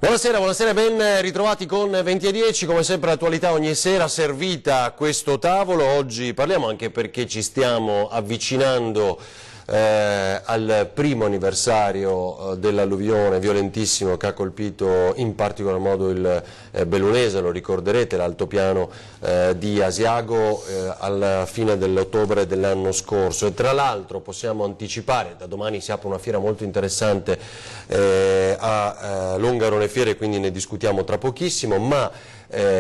Buonasera, buonasera, ben ritrovati con 20:10, come sempre l'attualità ogni sera servita a questo tavolo. Oggi parliamo anche perché ci stiamo avvicinando al primo anniversario dell'alluvione violentissimo che ha colpito in particolar modo il Bellunese, lo ricorderete, l'altopiano di Asiago alla fine dell'ottobre dell'anno scorso. E tra l'altro possiamo anticipare, da domani si apre una fiera molto interessante a Longarone Fiere, quindi ne discutiamo tra pochissimo, ma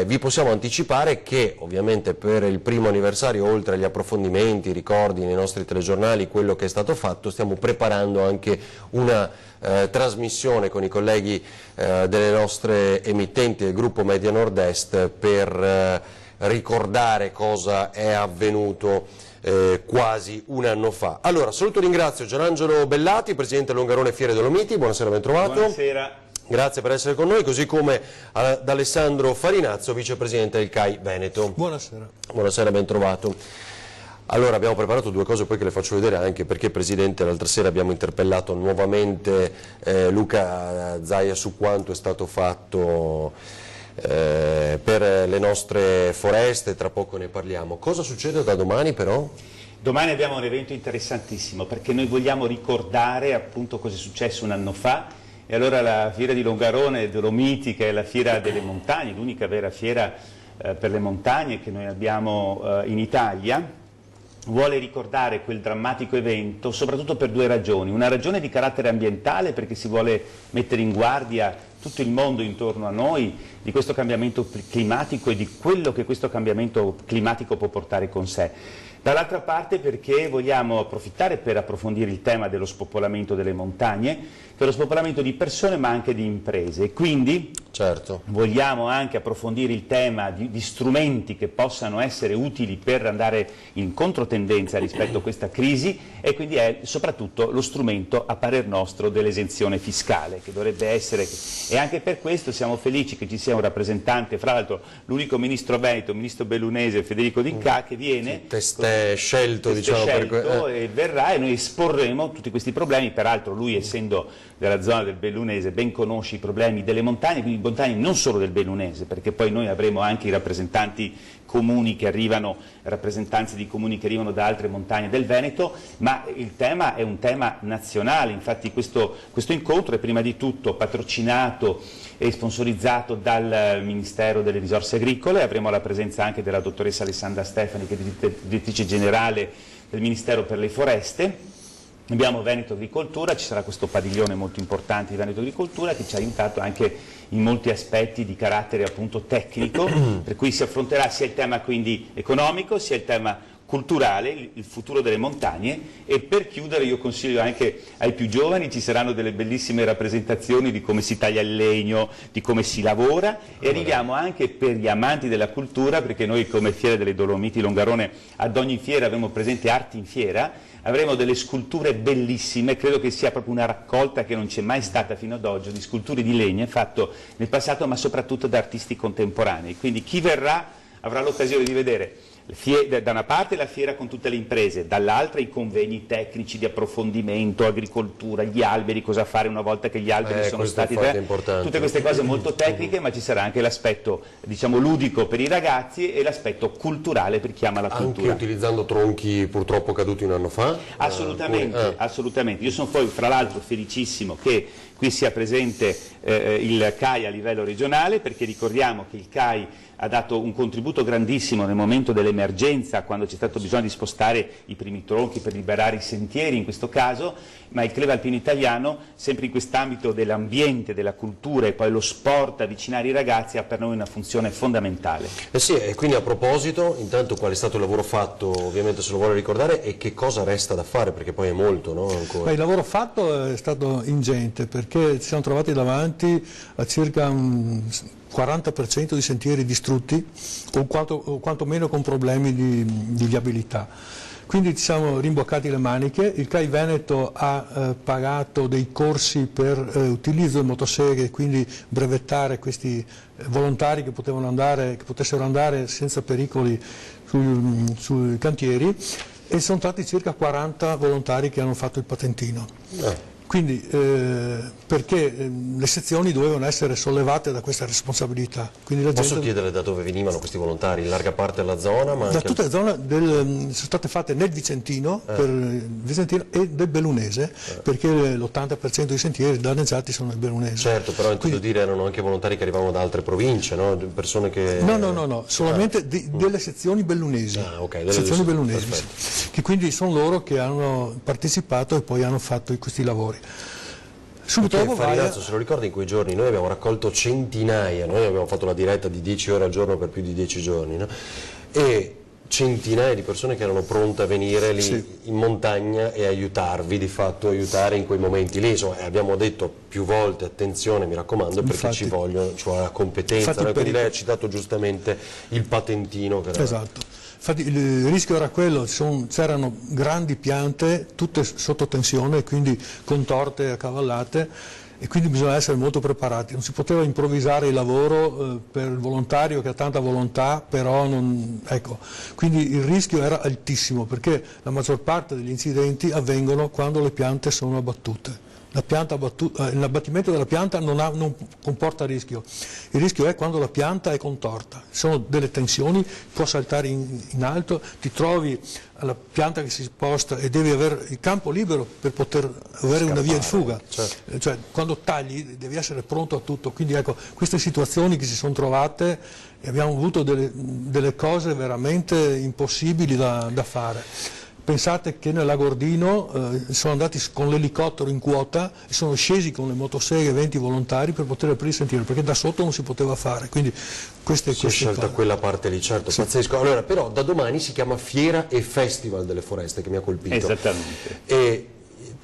vi possiamo anticipare che ovviamente per il primo anniversario, oltre agli approfondimenti, i ricordi nei nostri telegiornali, quello che è stato fatto, stiamo preparando anche una trasmissione con i colleghi delle nostre emittenti del gruppo Media Nord-Est per ricordare cosa è avvenuto quasi un anno fa. Allora, saluto e ringrazio Gianangelo Bellati, presidente Longarone Fiere Dolomiti, buonasera, ben trovato. Buonasera. Grazie per essere con noi, così come ad Alessandro Farinazzo, vicepresidente del CAI Veneto. Buonasera. Buonasera, ben trovato. Allora, abbiamo preparato due cose poi che le faccio vedere, anche perché, Presidente, l'altra sera abbiamo interpellato nuovamente Luca Zaia su quanto è stato fatto per le nostre foreste, tra poco ne parliamo. Cosa succede da domani però? Domani abbiamo un evento interessantissimo perché noi vogliamo ricordare appunto cosa è successo un anno fa. E allora la fiera di Longarone Dolomiti, che è la fiera delle montagne, l'unica vera fiera per le montagne che noi abbiamo in Italia, vuole ricordare quel drammatico evento soprattutto per due ragioni. Una ragione di carattere ambientale, perché si vuole mettere in guardia tutto il mondo intorno a noi di questo cambiamento climatico e di quello che questo cambiamento climatico può portare con sé. Dall'altra parte perché vogliamo approfittare per approfondire il tema dello spopolamento delle montagne, per lo spopolamento di persone ma anche di imprese, e quindi vogliamo anche approfondire il tema di strumenti che possano essere utili per andare in controtendenza rispetto a questa crisi, e quindi è soprattutto lo strumento, a parer nostro, dell'esenzione fiscale, che dovrebbe essere, e anche per questo siamo felici che ci sia un rappresentante, fra l'altro l'unico ministro veneto, il ministro bellunese Federico D'Incà, che viene scelto, e verrà, e noi esporremo tutti questi problemi. Peraltro lui, essendo della zona del Bellunese, ben conosce i problemi delle montagne, quindi montagne non solo del Bellunese, perché poi noi avremo anche i rappresentanti comuni che arrivano, rappresentanze di comuni che arrivano da altre montagne del Veneto, ma il tema è un tema nazionale. Infatti questo incontro è prima di tutto patrocinato e sponsorizzato dal Ministero delle Risorse Agricole. Avremo la presenza anche della dottoressa Alessandra Stefani, che è direttrice generale del Ministero per le Foreste. Abbiamo Veneto Agricoltura, ci sarà questo padiglione molto importante di Veneto Agricoltura che ci ha aiutato anche in molti aspetti di carattere appunto tecnico, per cui si affronterà sia il tema quindi economico, sia il tema culturale, il futuro delle montagne. E per chiudere io consiglio anche ai più giovani, ci saranno delle bellissime rappresentazioni di come si taglia il legno, di come si lavora, e arriviamo anche per gli amanti della cultura, perché noi come Fiera delle Dolomiti Longarone ad ogni fiera avremo presente Arti in Fiera, avremo delle sculture bellissime, credo che sia proprio una raccolta che non c'è mai stata fino ad oggi, di sculture di legno fatto nel passato ma soprattutto da artisti contemporanei, quindi chi verrà avrà l'occasione di vedere da una parte la fiera con tutte le imprese, dall'altra i convegni tecnici di approfondimento, agricoltura, gli alberi, cosa fare una volta che gli alberi sono stati tutte queste cose molto tecniche, ma ci sarà anche l'aspetto, diciamo, ludico per i ragazzi e l'aspetto culturale per chi ama la cultura. Anche utilizzando tronchi purtroppo caduti un anno fa? Assolutamente, assolutamente. Io sono poi fra l'altro felicissimo che qui sia presente il CAI a livello regionale, perché ricordiamo che il CAI ha dato un contributo grandissimo nel momento dell'emergenza, quando c'è stato bisogno di spostare i primi tronchi per liberare i sentieri in questo caso, ma il Club Alpino Italiano, sempre in quest'ambito dell'ambiente, della cultura e poi lo sport, avvicinare i ragazzi, ha per noi una funzione fondamentale. Sì, e quindi a proposito, intanto qual è stato il lavoro fatto, ovviamente se lo vuole ricordare, e che cosa resta da fare, perché poi è molto, no? Ancora. Il lavoro fatto è stato ingente, perché ci siamo trovati davanti a circa un 40% di sentieri distrutti o quantomeno con problemi di viabilità. Quindi ci siamo rimboccati le maniche. Il CAI Veneto ha pagato dei corsi per utilizzo di motoseghe, quindi brevettare questi volontari che potessero andare senza pericoli sui cantieri, e sono stati circa 40 volontari che hanno fatto il patentino. Quindi perché le sezioni dovevano essere sollevate da questa responsabilità. Quindi la Posso gente, chiedere da dove venivano questi volontari? In larga parte della zona? Ma da anche tutta la zona sono state fatte nel Vicentino, per il Vicentino e del Bellunese, perché l'80% dei sentieri danneggiati sono nel Bellunese. Certo, però intendo dire erano anche volontari che arrivavano da altre province, no? Persone che... No, solamente delle sezioni bellunesi, ok, delle sezioni bellunesi, perfetto. che quindi sono loro che hanno partecipato e poi hanno fatto questi lavori. Subito dopo Farinazzo, se lo ricordi, in quei giorni noi abbiamo raccolto centinaia, noi abbiamo fatto la diretta di 10 ore al giorno per più di 10 giorni, no? E centinaia di persone che erano pronte a venire lì in montagna e aiutarvi, di fatto aiutare in quei momenti lì. Insomma, abbiamo detto più volte attenzione, mi raccomando, perché ci vuole la competenza, no? Quindi lei ha citato giustamente il patentino. Che era... Esatto. Infatti il rischio era quello, c'erano grandi piante tutte sotto tensione, quindi contorte e accavallate, e quindi bisogna essere molto preparati, non si poteva improvvisare il lavoro per il volontario che ha tanta volontà, però non, ecco, quindi il rischio era altissimo perché la maggior parte degli incidenti avvengono quando le piante sono abbattute. L'abbattimento della pianta non comporta rischio, il rischio è quando la pianta è contorta, sono delle tensioni, può saltare in alto, ti trovi alla pianta che si sposta e devi avere il campo libero per poter avere una via di fuga, certo. Cioè quando tagli devi essere pronto a tutto, quindi ecco queste situazioni che si sono trovate e abbiamo avuto delle cose veramente impossibili da fare. Pensate che nel Lago Ordino sono andati con l'elicottero in quota e sono scesi con le motoseghe 20 volontari per poter aprire il sentiero, perché da sotto non si poteva fare. Quindi queste si è scelta cose. quella parte lì, certo, pazzesco. Allora, però da domani si chiama Fiera e Festival delle Foreste, che mi ha colpito. Esattamente. E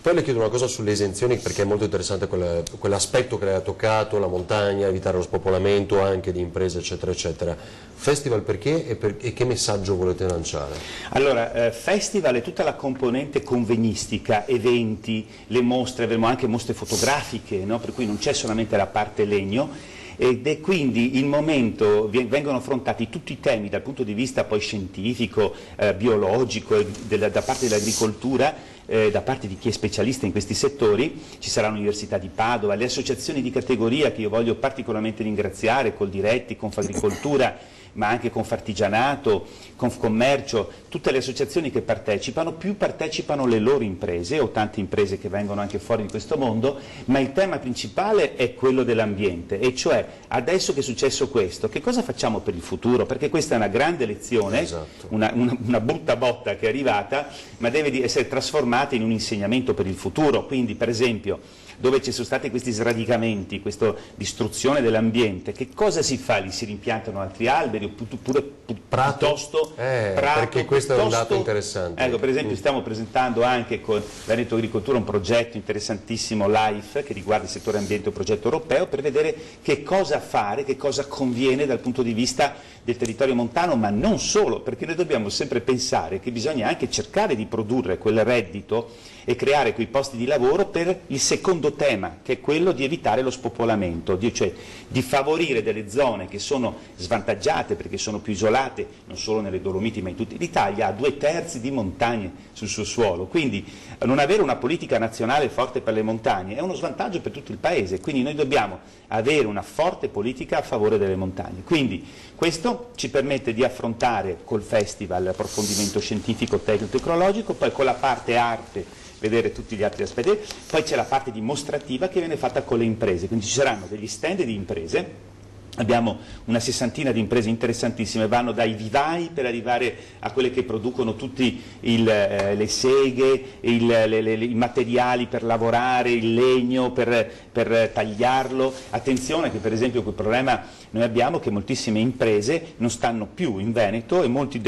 poi le chiedo una cosa sulle esenzioni, perché è molto interessante quell'aspetto che lei ha toccato, la montagna, evitare lo spopolamento anche di imprese, eccetera, eccetera. Festival perché e che messaggio volete lanciare? Allora, festival è tutta la componente convegnistica, eventi, le mostre, avremo anche mostre fotografiche, no? Per cui non c'è solamente la parte legno, ed è quindi il momento, vengono affrontati tutti i temi dal punto di vista poi scientifico, biologico, da parte dell'agricoltura, da parte di chi è specialista in questi settori. Ci sarà l'Università di Padova, le associazioni di categoria che io voglio particolarmente ringraziare, Coldiretti, Confagricoltura, ma anche Confartigianato, Confcommercio, tutte le associazioni che partecipano, più partecipano le loro imprese, o tante imprese che vengono anche fuori di questo mondo, ma il tema principale è quello dell'ambiente, e cioè adesso che è successo questo, che cosa facciamo per il futuro? Perché questa è una grande lezione, esatto. una brutta botta che è arrivata, ma deve essere trasformata in un insegnamento per il futuro. Quindi, per esempio, dove ci sono stati questi sradicamenti, questa distruzione dell'ambiente, che cosa si fa? Li si rimpiantano altri alberi oppure piuttosto prato, perché questo è un dato interessante. Ecco, per esempio stiamo presentando anche con Veneto Agricoltura un progetto interessantissimo, LIFE, che riguarda il settore ambiente, un progetto europeo, per vedere che cosa fare, che cosa conviene dal punto di vista del territorio montano, ma non solo, perché noi dobbiamo sempre pensare che bisogna anche cercare di produrre quel reddito e creare quei posti di lavoro per il secondo tema, che è quello di evitare lo spopolamento, cioè di favorire delle zone che sono svantaggiate perché sono più isolate, non solo nelle Dolomiti ma in tutta l'Italia, ha 2/3 di montagne sul suo suolo, quindi non avere una politica nazionale forte per le montagne è uno svantaggio per tutto il Paese, quindi noi dobbiamo avere una forte politica a favore delle montagne. Quindi questo ci permette di affrontare col festival l'approfondimento scientifico, tecnico-tecnologico, poi con la parte arte vedere tutti gli altri aspetti, poi c'è la parte dimostrativa che viene fatta con le imprese, quindi ci saranno degli stand di imprese. Abbiamo una 60ina di imprese interessantissime, vanno dai vivai per arrivare a quelle che producono tutti le seghe, i materiali per lavorare, il legno per tagliarlo. Attenzione che per esempio quel problema noi abbiamo che moltissime imprese non stanno più in Veneto e molti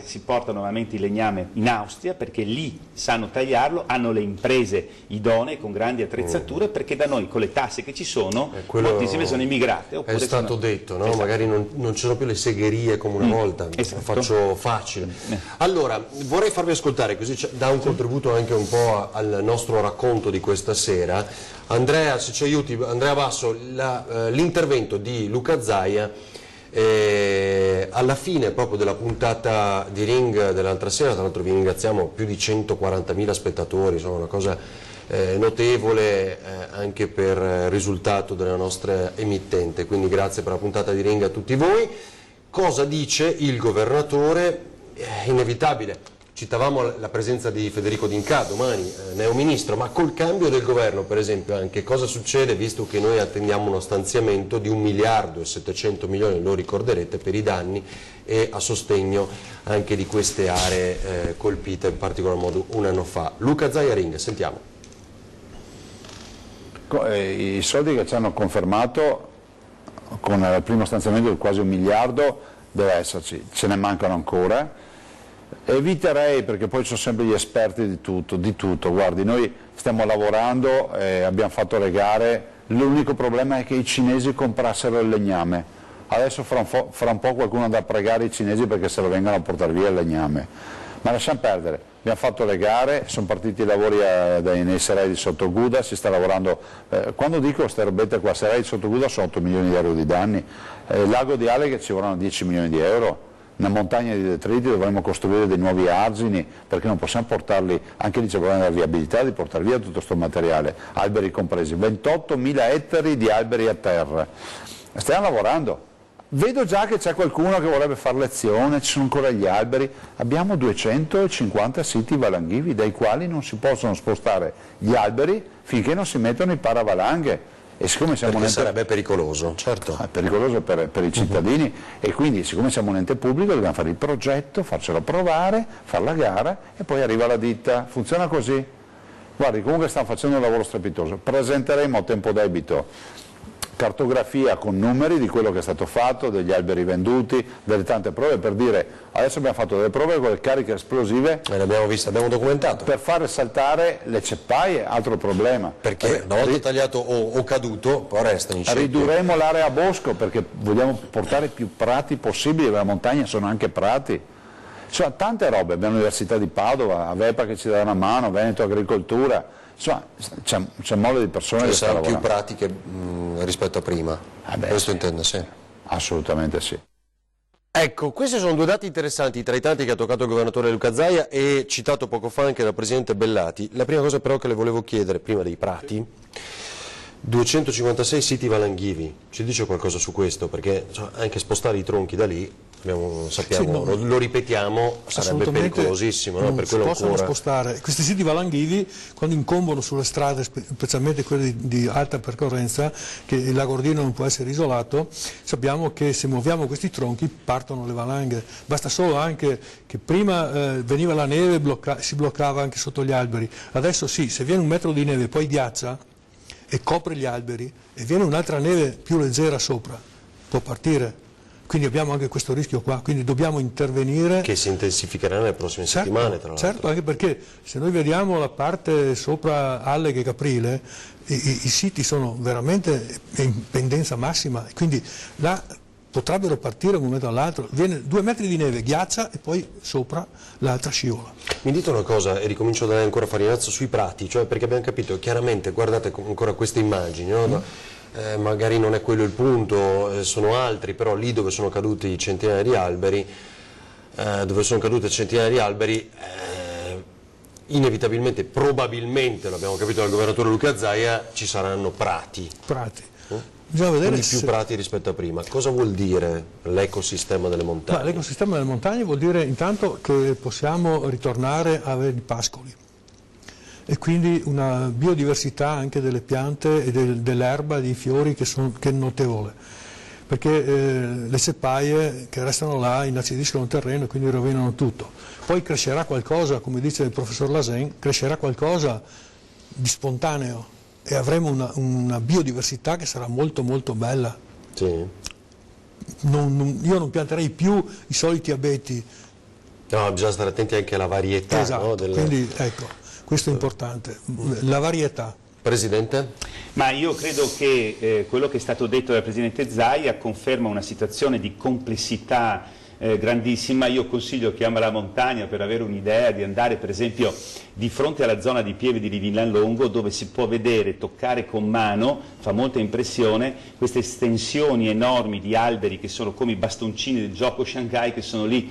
si portano nuovamente il legname in Austria perché lì sanno tagliarlo, hanno le imprese idonee con grandi attrezzature, perché da noi con le tasse che ci sono moltissime sono immigrate. È stato detto, no? Esatto. Magari non ci sono più le segherie come una volta, esatto. Lo faccio facile. Allora, vorrei farvi ascoltare, così dà un contributo anche un po' al nostro racconto di questa sera. Andrea, se ci aiuti, Andrea Basso, l'intervento di Luca Zaia alla fine proprio della puntata di Ring dell'altra sera. Tra l'altro vi ringraziamo, più di 140.000 spettatori, insomma una cosa notevole anche per risultato della nostra emittente, quindi grazie per la puntata di Ring a tutti voi. Cosa dice il governatore? Inevitabile. Citavamo la presenza di Federico D'Incà, domani neoministro, ma col cambio del governo per esempio anche cosa succede, visto che noi attendiamo uno stanziamento di 1 miliardo e 700 milioni, lo ricorderete, per i danni e a sostegno anche di queste aree colpite in particolar modo un anno fa. Luca Zaia, Ring, sentiamo. I soldi che ci hanno confermato con il primo stanziamento di quasi 1 miliardo deve esserci, ce ne mancano ancora. Eviterei, perché poi ci sono sempre gli esperti di tutto, guardi, noi stiamo lavorando, abbiamo fatto le gare, l'unico problema è che i cinesi comprassero il legname, adesso fra un po' qualcuno andrà a pregare i cinesi perché se lo vengano a portare via il legname, ma lasciamo perdere, abbiamo fatto le gare, sono partiti i lavori nei serrei di Sottoguda, si sta lavorando, quando dico queste robette qua, serrei di Sottoguda sono 8 milioni di euro di danni, il lago di Aleghe ci vorranno 10 milioni di euro, una montagna di detriti, dovremmo costruire dei nuovi argini perché non possiamo portarli, anche lì c'è il problema della viabilità di portare via tutto questo materiale, alberi compresi, 28.000 ettari di alberi a terra, stiamo lavorando, vedo già che c'è qualcuno che vorrebbe fare lezione, ci sono ancora gli alberi, abbiamo 250 siti valanghivi dai quali non si possono spostare gli alberi finché non si mettono i paravalanghe. E siccome siamo perché sarebbe pericoloso, certo. È pericoloso per i cittadini e quindi siccome siamo un ente pubblico dobbiamo fare il progetto, farcelo approvare, fare la gara e poi arriva la ditta. Funziona così. Guardi, comunque stiamo facendo un lavoro strepitoso. Presenteremo a tempo debito cartografia con numeri di quello che è stato fatto, degli alberi venduti, delle tante prove per dire adesso abbiamo fatto delle prove con le cariche esplosive le abbiamo viste, abbiamo documentato per fare saltare le ceppaie, altro problema perché una volta tagliato o caduto poi resta in cerchio. Ridurremo l'area a bosco perché vogliamo portare più prati possibili, la montagna sono anche prati, insomma tante robe, abbiamo l'Università di Padova, Avepa che ci dà una mano, Veneto Agricoltura, insomma c'è molle di persone che stanno più lavorando. pratiche rispetto a prima, questo intende, sì. Assolutamente sì. Ecco, questi sono due dati interessanti tra i tanti che ha toccato il governatore Luca Zaia e citato poco fa anche dal presidente Bellati. La prima cosa però che le volevo chiedere, prima dei prati, 256 siti valanghivi, ci dice qualcosa su questo? Perché anche spostare i tronchi da lì, sappiamo, sì, lo ripetiamo, sarebbe pericolosissimo. Non per si quello possono ancora spostare. Questi siti valanghivi, quando incombono sulle strade, specialmente quelle di alta percorrenza, che il Lagordino non può essere isolato, sappiamo che se muoviamo questi tronchi partono le valanghe. Basta solo anche che prima veniva la neve, si bloccava anche sotto gli alberi. Adesso sì, se viene 1 metro di neve poi ghiaccia e copre gli alberi e viene un'altra neve più leggera sopra, può partire. Quindi abbiamo anche questo rischio qua, quindi dobbiamo intervenire. Che si intensificherà nelle prossime settimane, tra l'altro. Certo, anche perché se noi vediamo la parte sopra Alleghe e Caprile, i siti sono veramente in pendenza massima, quindi là potrebbero partire da un momento all'altro, viene 2 metri di neve, ghiaccia e poi sopra l'altra scivola. Mi dite una cosa e ricomincio a dare ancora farinazzo sui prati, cioè perché abbiamo capito chiaramente, guardate ancora queste immagini, no? Magari non è quello il punto, sono altri, però lì dove sono caduti centinaia di alberi, inevitabilmente, probabilmente, l'abbiamo capito dal governatore Luca Zaia, ci saranno prati. Bisogna vedere quindi più prati rispetto a prima. Cosa vuol dire l'ecosistema delle montagne? L'ecosistema delle montagne vuol dire intanto che possiamo ritornare a avere i pascoli e quindi una biodiversità anche delle piante e dell'erba, dei fiori che è notevole, perché le ceppaie che restano là inacidiscono il terreno e quindi rovinano tutto. Poi crescerà qualcosa, come dice il professor Lasen, crescerà qualcosa di spontaneo e avremo una biodiversità che sarà molto molto bella. Sì. Io non pianterei più i soliti abeti. No, bisogna stare attenti anche alla varietà. Esatto, no, quindi ecco. Questo è importante, la varietà. Presidente? Ma io credo che quello che è stato detto dal Presidente Zaia conferma una situazione di complessità grandissima. Io consiglio a chi ama la montagna, per avere un'idea, di andare per esempio di fronte alla zona di Pieve di Livinallongo, dove si può vedere, toccare con mano, fa molta impressione, queste estensioni enormi di alberi che sono come i bastoncini del gioco Shanghai, che sono lì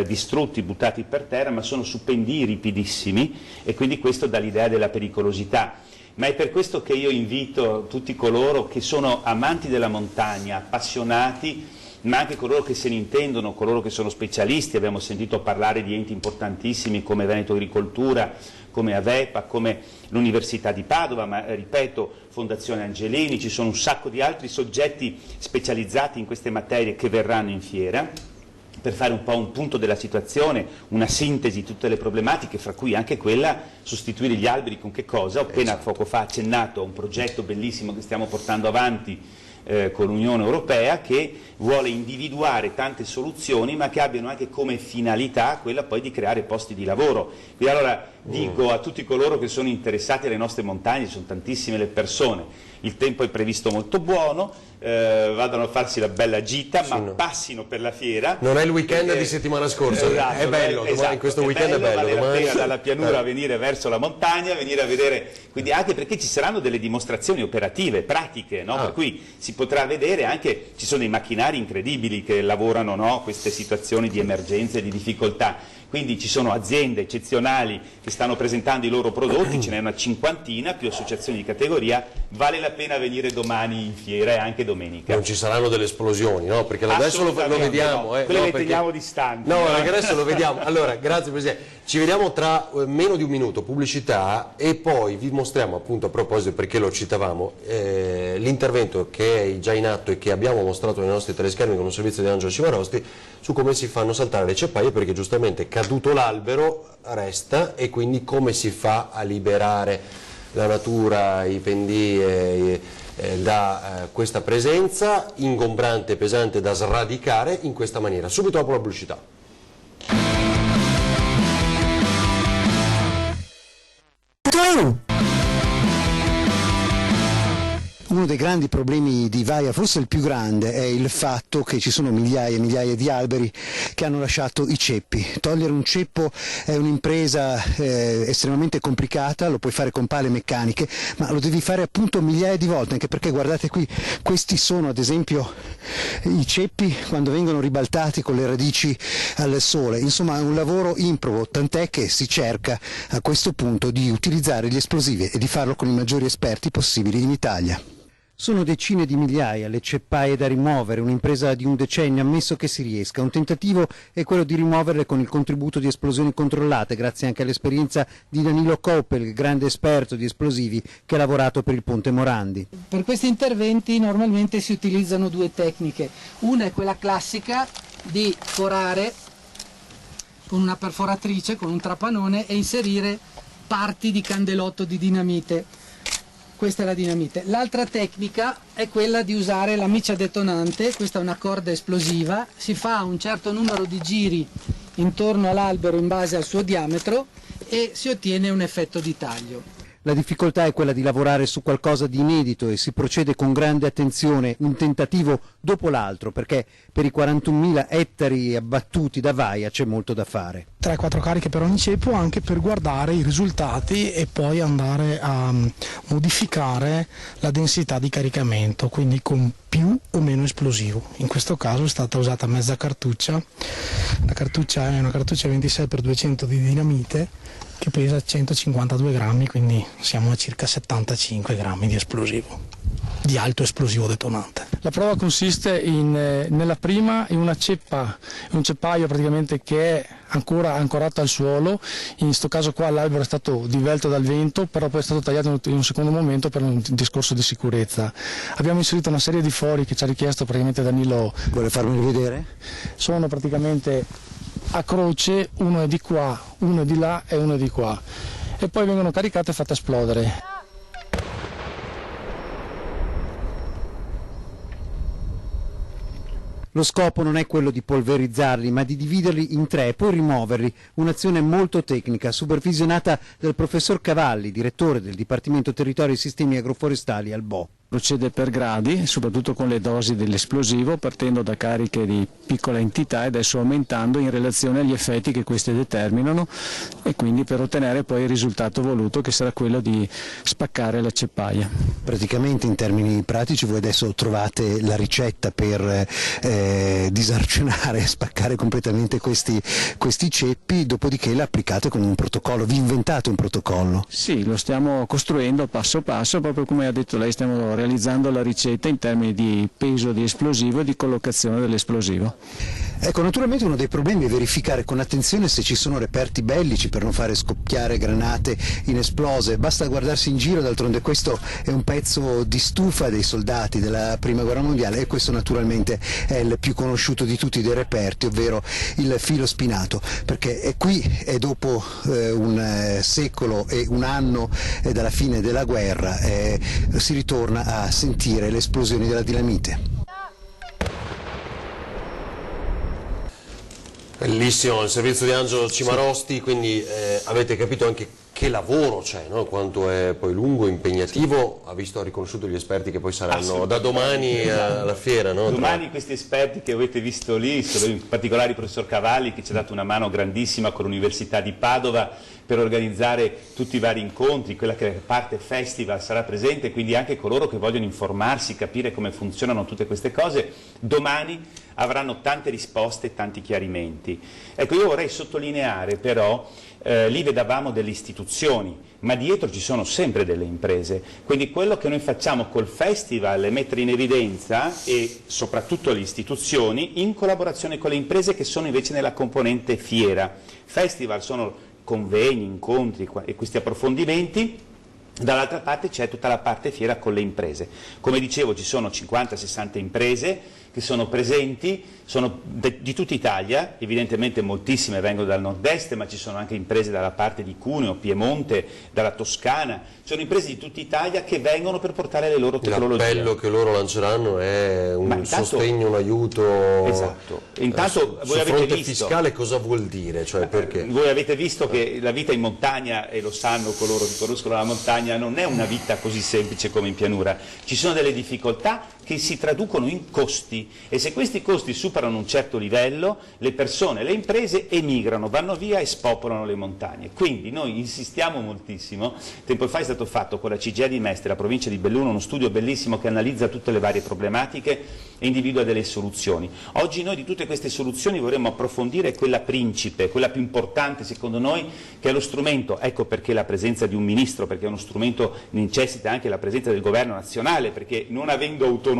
distrutti, buttati per terra, ma sono su pendii ripidissimi, e quindi questo dà l'idea della pericolosità. Ma è per questo che io invito tutti coloro che sono amanti della montagna, appassionati, ma anche coloro che se ne intendono, coloro che sono specialisti. Abbiamo sentito parlare di enti importantissimi come Veneto Agricoltura, come Avepa, come l'Università di Padova, ma ripeto, Fondazione Angelini, ci sono un sacco di altri soggetti specializzati in queste materie che verranno in fiera, per fare un po' un punto della situazione, una sintesi di tutte le problematiche, fra cui anche quella sostituire gli alberi con che cosa. Ho appena poco fa accennato a un progetto bellissimo che stiamo portando avanti con l'Unione Europea, che vuole individuare tante soluzioni, ma che abbiano anche come finalità quella poi di creare posti di lavoro. Quindi allora dico a tutti coloro che sono interessati alle nostre montagne, sono tantissime le persone, il tempo è previsto molto buono, vadano a farsi la bella gita, ma passino per la fiera. Non è il weekend di settimana scorsa, esatto, è bello, esatto, questo weekend è bello. Vale la Domani... pena dalla pianura venire verso la montagna, venire a vedere, quindi anche perché ci saranno delle dimostrazioni operative, pratiche, no? Per cui si potrà vedere anche, ci sono dei macchinari incredibili che lavorano, no? Queste situazioni di emergenza e di difficoltà. Quindi ci sono aziende eccezionali che stanno presentando i loro prodotti, ce n'è una cinquantina, più associazioni di categoria. Vale la pena venire domani in fiera e anche domenica. Non ci saranno delle esplosioni, no? Perché adesso lo vediamo. No. Quelle le teniamo distanti. No, perché adesso lo vediamo. Allora, grazie Presidente. Ci vediamo tra meno di un minuto, pubblicità, e poi vi mostriamo, appunto, a proposito, perché lo citavamo, l'intervento che è già in atto e che abbiamo mostrato nei nostri teleschermi con un servizio di Angelo Cimarosti su come si fanno saltare le ceppaie, perché giustamente caduto l'albero resta, e quindi come si fa a liberare la natura, i pendii da questa presenza ingombrante e pesante da sradicare in questa maniera. Subito dopo la pubblicità. Uno dei grandi problemi di Vaia, forse il più grande, è il fatto che ci sono migliaia e migliaia di alberi che hanno lasciato i ceppi. Togliere un ceppo è un'impresa estremamente complicata, lo puoi fare con pale meccaniche, ma lo devi fare appunto migliaia di volte, anche perché guardate qui, questi sono ad esempio i ceppi quando vengono ribaltati con le radici al sole. Insomma, è un lavoro improbo, tant'è che si cerca a questo punto di utilizzare gli esplosivi e di farlo con i maggiori esperti possibili in Italia. Sono decine di migliaia le ceppaie da rimuovere, un'impresa di un decennio, ammesso che si riesca. Un tentativo è quello di rimuoverle con il contributo di esplosioni controllate, grazie anche all'esperienza di Danilo Koppel, grande esperto di esplosivi che ha lavorato per il Ponte Morandi. Per questi interventi normalmente si utilizzano due tecniche. Una è quella classica di forare con una perforatrice, con un trapanone, e inserire parti di candelotto di dinamite. Questa è la dinamite. L'altra tecnica è quella di usare la miccia detonante. Questa è una corda esplosiva, si fa un certo numero di giri intorno all'albero in base al suo diametro e si ottiene un effetto di taglio. La difficoltà è quella di lavorare su qualcosa di inedito e si procede con grande attenzione, un tentativo dopo l'altro, perché per i 41.000 ettari abbattuti da Vaia c'è molto da fare. 3-4 cariche per ogni ceppo, anche per guardare i risultati e poi andare a modificare la densità di caricamento, quindi con più o meno esplosivo. In questo caso è stata usata mezza cartuccia. La cartuccia è una cartuccia 26x200 di dinamite che pesa 152 grammi, quindi siamo a circa 75 grammi di esplosivo, di alto esplosivo detonante. La prova consiste nella prima in una ceppa, un ceppaio praticamente che è ancora ancorato al suolo. In questo caso qua l'albero è stato divelto dal vento, però poi è stato tagliato in un secondo momento per un discorso di sicurezza. Abbiamo inserito una serie di fori che ci ha richiesto praticamente Danilo. Vuole farmi vedere? Sono praticamente a croce, uno è di qua, uno è di là e uno è di qua, e poi vengono caricate e fatte esplodere. Lo scopo non è quello di polverizzarli, ma di dividerli in tre e poi rimuoverli. Un'azione molto tecnica, supervisionata dal professor Cavalli, direttore del Dipartimento Territorio e Sistemi Agroforestali al BO. Procede per gradi, soprattutto con le dosi dell'esplosivo, partendo da cariche di piccola entità e adesso aumentando in relazione agli effetti che queste determinano, e quindi per ottenere poi il risultato voluto, che sarà quello di spaccare la ceppaia. Praticamente, in termini pratici, voi adesso trovate la ricetta per disarcionare e spaccare completamente questi ceppi, dopodiché la applicate con un protocollo, vi inventate un protocollo? Sì, lo stiamo costruendo passo passo, proprio come ha detto lei, stiamo realizzando la ricetta in termini di peso di esplosivo e di collocazione dell'esplosivo. Ecco, naturalmente uno dei problemi è verificare con attenzione se ci sono reperti bellici per non fare scoppiare granate inesplose. Basta guardarsi in giro, d'altronde questo è un pezzo di stufa dei soldati della Prima Guerra Mondiale, e questo naturalmente è il più conosciuto di tutti dei reperti, ovvero il filo spinato, perché è qui, è dopo un secolo e un anno dalla fine della guerra, si ritorna a sentire le esplosioni della dinamite. Bellissimo il servizio di Angelo Cimarosti, quindi avete capito anche che lavoro c'è, no? Quanto è poi lungo, impegnativo, ha riconosciuto gli esperti che poi saranno da domani alla fiera. No? Domani questi esperti che avete visto lì, in particolare il professor Cavalli, che ci ha dato una mano grandissima con l'Università di Padova per organizzare tutti i vari incontri, quella che è la parte festival sarà presente, quindi anche coloro che vogliono informarsi, capire come funzionano tutte queste cose, domani avranno tante risposte e tanti chiarimenti. Ecco, io vorrei sottolineare però, lì vedavamo delle istituzioni, ma dietro ci sono sempre delle imprese, quindi quello che noi facciamo col festival è mettere in evidenza, e soprattutto le istituzioni, in collaborazione con le imprese che sono invece nella componente fiera. Festival sono convegni, incontri e questi approfondimenti. Dall'altra parte c'è tutta la parte fiera con le imprese. Come dicevo, ci sono 50-60 imprese che sono presenti, sono di tutta Italia, evidentemente moltissime vengono dal nord-est, ma ci sono anche imprese dalla parte di Cuneo, Piemonte, dalla Toscana, sono imprese di tutta Italia che vengono per portare le loro tecnologie. L'appello che loro lanceranno è un sostegno, un aiuto. Esatto. Intanto voi avete fronte visto, fiscale cosa vuol dire? Cioè, perché? Voi avete visto che la vita in montagna, e lo sanno coloro che conoscono la montagna, non è una vita così semplice come in pianura, ci sono delle difficoltà che si traducono in costi, e se questi costi superano un certo livello, le persone, le imprese emigrano, vanno via e spopolano le montagne. Quindi noi insistiamo moltissimo. Tempo fa è stato fatto con la CGIA di Mestre, la provincia di Belluno, uno studio bellissimo che analizza tutte le varie problematiche e individua delle soluzioni. Oggi noi di tutte queste soluzioni vorremmo approfondire quella principe, quella più importante secondo noi, che è lo strumento. Ecco perché la presenza di un ministro, perché è uno strumento necessita anche la presenza del governo nazionale, perché non avendo autonomia,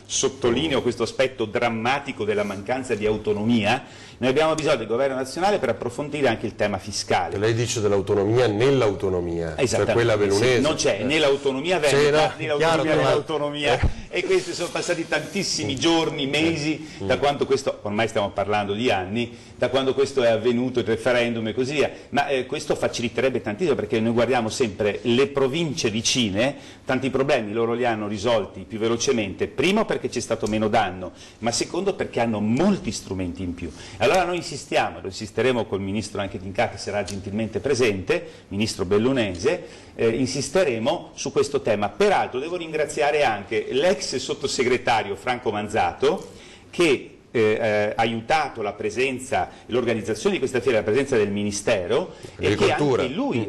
sottolineo questo aspetto drammatico della mancanza di autonomia, noi abbiamo bisogno del governo nazionale per approfondire anche il tema fiscale. Lei dice dell'autonomia nell'autonomia, cioè quella bellunese. Sì, non c'è né l'autonomia veneta né l'autonomia nell'autonomia, e questi sono passati tantissimi giorni, mesi, da quando questo, ormai stiamo parlando di anni, da quando questo è avvenuto, il referendum e così via, ma questo faciliterebbe tantissimo, perché noi guardiamo sempre le province vicine, tanti problemi loro li hanno risolti più velocemente, primo perché c'è stato meno danno, ma secondo perché hanno molti strumenti in più. Allora noi insistiamo, lo insisteremo col ministro anche D'Inca, che sarà gentilmente presente, ministro bellunese, insisteremo su questo tema. Peraltro devo ringraziare anche l'ex sottosegretario Franco Manzato, che ha aiutato la presenza, l'organizzazione di questa fiera, la presenza del Ministero, e che anche lui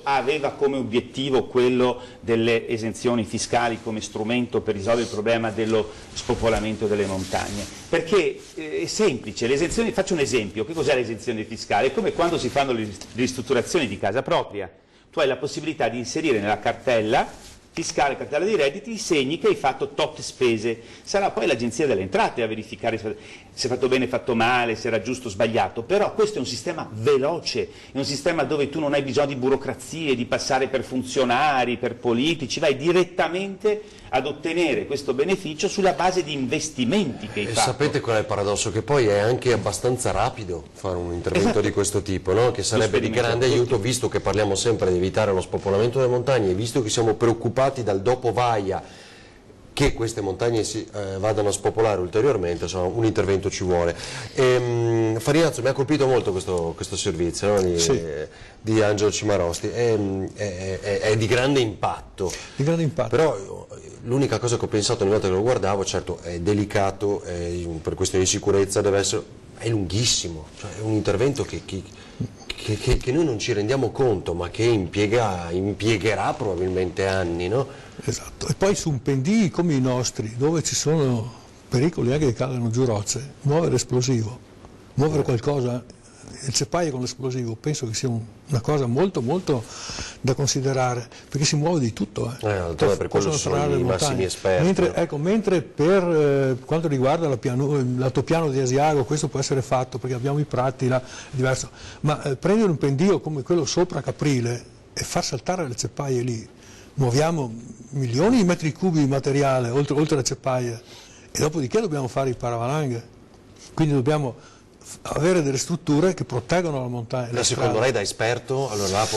aveva come obiettivo quello delle esenzioni fiscali come strumento per risolvere il problema dello spopolamento delle montagne. Perché è semplice, le esenzioni, faccio un esempio, che cos'è l'esenzione fiscale? È come quando si fanno le ristrutturazioni di casa propria, tu hai la possibilità di inserire nella cartella fiscale, cartella dei redditi, i segni che hai fatto tot spese. Sarà poi l'Agenzia delle Entrate a verificare se è fatto bene, fatto male, se era giusto o sbagliato, però questo è un sistema veloce, è un sistema dove tu non hai bisogno di burocrazie, di passare per funzionari, per politici, vai direttamente ad ottenere questo beneficio sulla base di investimenti che hai fatto. Sapete qual è il paradosso? Che poi è anche abbastanza rapido fare un intervento di questo tipo, no? Che sarebbe di grande aiuto, visto che parliamo sempre di evitare lo spopolamento delle montagne, e visto che siamo preoccupati dal dopo Vaia, che queste montagne vadano a spopolare ulteriormente, insomma un intervento ci vuole. Farinazzo, mi ha colpito molto questo servizio, no? Di Angelo Cimarosti, è di grande impatto. Di grande impatto. Però l'unica cosa che ho pensato ogni volta che lo guardavo, certo è delicato, per questioni di sicurezza deve essere, è lunghissimo, cioè è un intervento che noi non ci rendiamo conto, ma che impiegherà probabilmente anni, no? Esatto, e poi su un pendii come i nostri, dove ci sono pericoli anche che cadano giù rocce, muovere esplosivo, muovere qualcosa, il ceppaio con l'esplosivo, penso che sia una cosa molto molto da considerare, perché si muove di tutto. Per quello sono i massimi esperti. Mentre per quanto riguarda l'altopiano di Asiago, questo può essere fatto, perché abbiamo i prati là, è diverso, ma prendere un pendio come quello sopra Caprile e far saltare le ceppaie lì, muoviamo milioni di metri cubi di materiale oltre le ceppaie, e dopodiché dobbiamo fare i paravalanghe, quindi dobbiamo avere delle strutture che proteggono la montagna. Secondo lei da esperto, allora là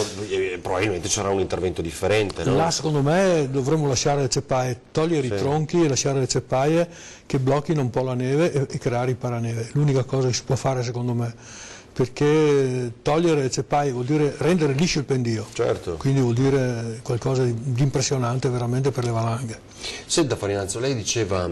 probabilmente c'era un intervento differente, no? Là secondo me dovremmo lasciare le ceppaie, togliere i tronchi e lasciare le ceppaie che blocchino un po' la neve e creare i paraneve, l'unica cosa che si può fare secondo me, perché togliere le ceppaie vuol dire rendere liscio il pendio, certo. Quindi vuol dire qualcosa di impressionante veramente per le valanghe. Senta Farinazzo, lei diceva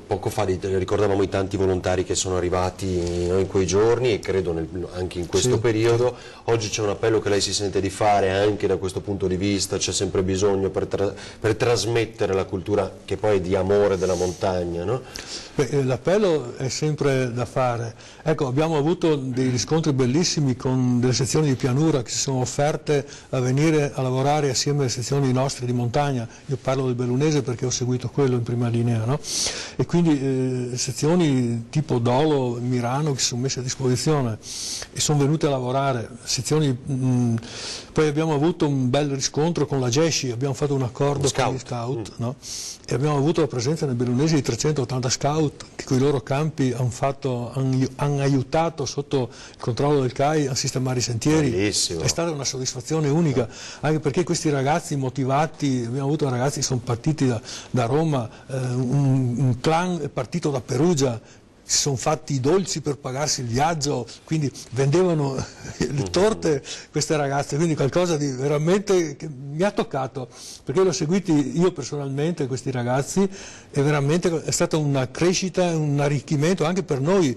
poco fa, ricordavamo i tanti volontari che sono arrivati in quei giorni e credo anche in questo periodo. Oggi c'è un appello che lei si sente di fare anche da questo punto di vista, c'è sempre bisogno per trasmettere la cultura che poi è di amore della montagna, no? L'appello è sempre da fare. Ecco, abbiamo avuto dei riscontri bellissimi con delle sezioni di pianura che si sono offerte a venire a lavorare assieme alle sezioni nostre di montagna. Io parlo del bellunese perché ho seguito quello in prima linea, no? E quindi sezioni tipo Dolo, Mirano che si sono messe a disposizione e sono venute a lavorare. Poi abbiamo avuto un bel riscontro con la GESCI, abbiamo fatto un accordo con gli scout, no? E abbiamo avuto la presenza nel bellunese di 380 scout che con i loro campi hanno aiutato sotto il controllo del CAI a sistemare i sentieri. Bellissimo. È stata una soddisfazione unica, anche perché questi ragazzi motivati, abbiamo avuto ragazzi che sono partiti da Roma, un clan è partito da Perugia, si sono fatti i dolci per pagarsi il viaggio, quindi vendevano le torte queste ragazze, quindi qualcosa di veramente che mi ha toccato, perché l'ho seguiti io personalmente questi ragazzi e veramente è stata una crescita, un arricchimento anche per noi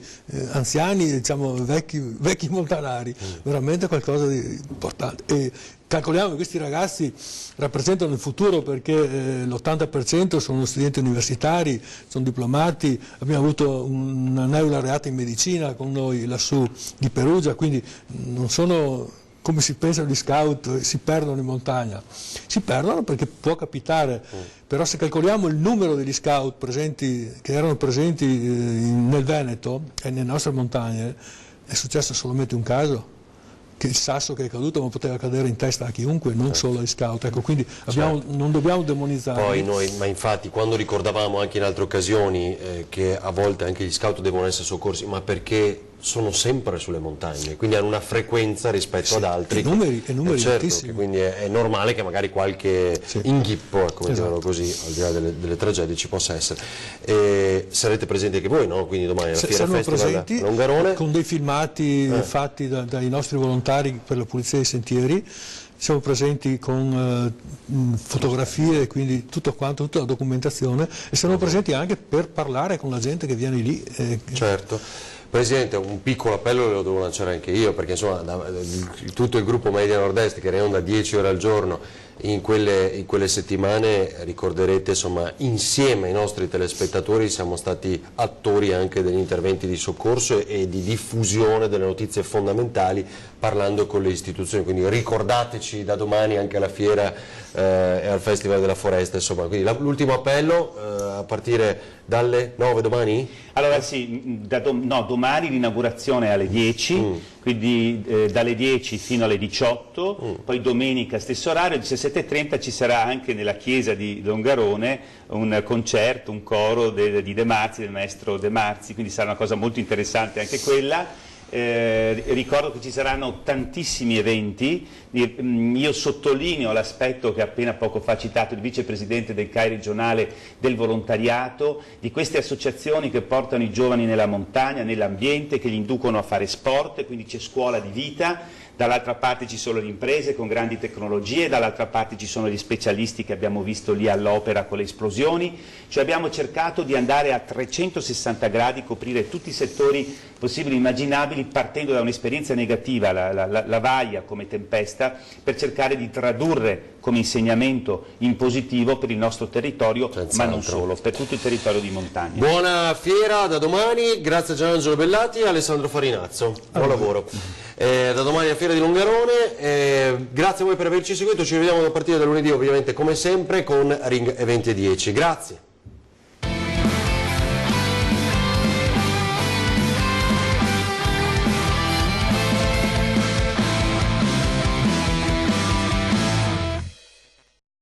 anziani, diciamo vecchi montanari, veramente qualcosa di importante. E calcoliamo che questi ragazzi rappresentano il futuro perché l'80% sono studenti universitari, sono diplomati, abbiamo avuto una neolaureata in medicina con noi lassù di Perugia, quindi non sono come si pensa gli scout, si perdono in montagna. Si perdono perché può capitare, però se calcoliamo il numero degli scout che erano presenti nel Veneto e nelle nostre montagne, è successo solamente un caso. Che il sasso che è caduto ma poteva cadere in testa a chiunque, non solo agli scout, ecco, quindi non dobbiamo demonizzare. Poi noi, ma infatti quando ricordavamo anche in altre occasioni che a volte anche gli scout devono essere soccorsi, ma perché sono sempre sulle montagne, quindi hanno una frequenza rispetto ad altri. E numeri certo, altissimi. Quindi è normale che magari qualche inghippo, come dicevano così, al di là delle tragedie ci possa essere. Sarete presenti anche voi, no? Quindi domani alla Fiera Festival a Longarone. Con dei filmati fatti dai nostri volontari per la pulizia dei sentieri. Siamo presenti con fotografie, quindi tutto quanto, tutta la documentazione, e siamo presenti anche per parlare con la gente che viene lì. Certo. Presidente, un piccolo appello lo devo lanciare anche io, perché insomma tutto il gruppo Media Nord-Est che era in onda 10 ore al giorno in quelle settimane, ricorderete, insomma, insieme ai nostri telespettatori siamo stati attori anche degli interventi di soccorso e di diffusione delle notizie fondamentali parlando con le istituzioni, quindi ricordateci da domani anche alla fiera e al Festival della Foresta, insomma. Quindi l'ultimo appello a partire dalle 9 domani? Allora sì, domani l'inaugurazione alle 10, quindi dalle 10 fino alle 18, poi domenica stesso orario, alle 17:30 ci sarà anche nella chiesa di Longarone un concerto, un coro di De Marzi, del maestro De Marzi, quindi sarà una cosa molto interessante anche quella. ricordo che ci saranno tantissimi eventi. Io sottolineo l'aspetto che appena poco fa citato il vicepresidente del CAI regionale del volontariato, di queste associazioni che portano i giovani nella montagna, nell'ambiente, che li inducono a fare sport, quindi c'è scuola di vita. Dall'altra parte ci sono le imprese con grandi tecnologie, dall'altra parte ci sono gli specialisti che abbiamo visto lì all'opera con le esplosioni. Cioè abbiamo cercato di andare a 360 gradi, coprire tutti i settori possibili e immaginabili, partendo da un'esperienza negativa, la Vaia come tempesta, per cercare di tradurre come insegnamento in positivo per il nostro territorio, ma non solo, per tutto il territorio di montagna. Buona fiera da domani, grazie a Gianangelo Bellati e Alessandro Farinazzo, buon lavoro. Da domani a Fiera di Longarone, grazie a voi per averci seguito, ci vediamo a partire da lunedì ovviamente come sempre con Ring Eventi 10, grazie.